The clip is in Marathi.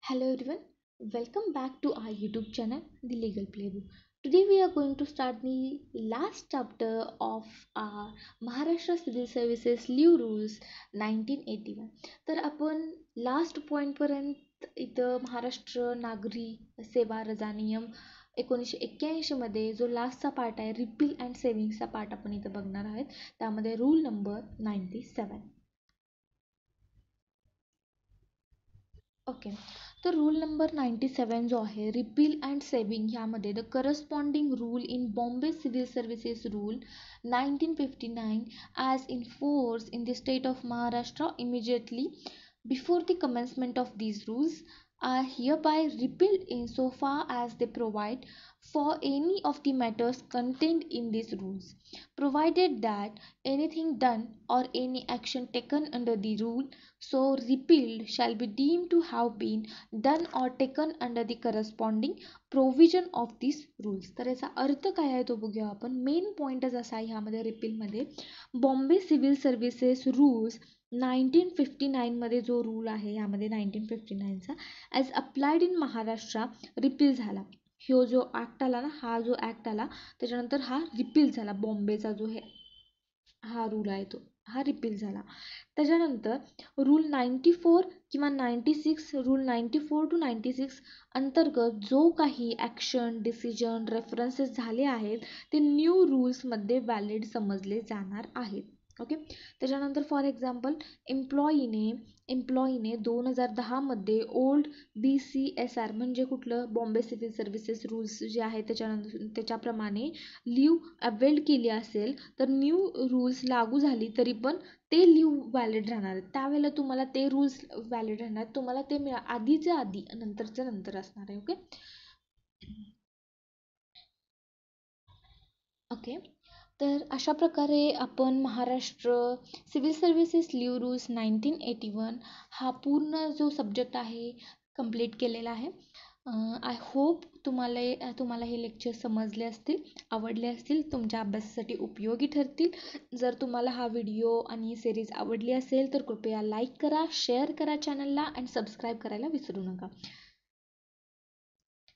Hello everyone, welcome back to our YouTube channel, The Legal Playbook. Today we are going to start the last chapter of our Maharashtra Civil Services Leave Rules 1981. तर आपण लास्ट पॉईंटपर्यंत इथं महाराष्ट्र नागरी सेवा रजा नियम 1981 मध्ये जो लास्टचा पार्ट आहे रिपील अँड सेव्हिंगचा पार्ट आपण इथं बघणार आहोत. त्यामध्ये रूल नंबर 97. ओके, तर रूल नंबर 97 जो आहे रिपील अँड सेव्हिंग ह्यामध्ये the corresponding rule in Bombay civil services rule 1959 as in force in the state of Maharashtra immediately before the commencement of these rules are hereby repealed insofar as they provide for any of the matters contained in these rules, provided that anything done or any action taken under the rule so repealed shall be deemed to have been done or taken under the corresponding provision of these rules. तर याचा अर्थ काय आहे तो बघूया आपण. मेन पॉईंटच असा आहे ह्यामध्ये रिपीलमध्ये बॉम्बे सिव्हिल सर्व्हिसेस रूल्स 1959 मध्ये जो रूल आहे ह्यामध्ये 1959चा as applied in Maharashtra repeal झाला. ह्यो जो ॲक्ट आला ना, हा जो ॲक्ट आला त्याच्यानंतर हा रिपील झाला. बॉम्बेचा जो हा रूल आहे तो हा रिपील झाला. त्याच्यानंतर रूल 94 किंवा 96 रूल 94 to 96 अंतर्गत जो काही ॲक्शन डिसिजन रेफरन्सेस झाले आहेत ते न्यू रूल्समध्ये व्हॅलिड समजले जाणार आहेत. ओके, त्याच्यानंतर फॉर एक्झाम्पल एम्प्लॉईने 2010 मध्ये ओल्ड BCSR म्हणजे कुठलं बॉम्बे सिव्हिल सर्व्हिसेस रूल्स जे आहे त्याच्याप्रमाणे लीव अवेल्ड केली असेल तर न्यू रूल्स लागू झाली तरी पण ते लीव व्हॅलिड राहणार आहेत. त्यावेळेला तुम्हाला ते रूल्स व्हॅलिड राहणार, तुम्हाला ते आधीच्या आधी नंतरच्या नंतर असणार आहे. ओके ओके, तर अशा प्रकारे आपण Maharashtra civil services leave rules 1981 हा पूर्ण जो सब्जेक्ट आहे कंप्लीट केलेला आहे. आय होप तुम्हाला हे लेक्चर समजले असतील, आवडले असतील, तुमच्या अभ्यासासाठी उपयोगी ठरतील. जर तुम्हाला हा व्हिडिओ आणि सिरीज आवडली असेल तर कृपया लाईक करा, शेअर करा चॅनलला आणि सबस्क्राईब करायला विसरू नका.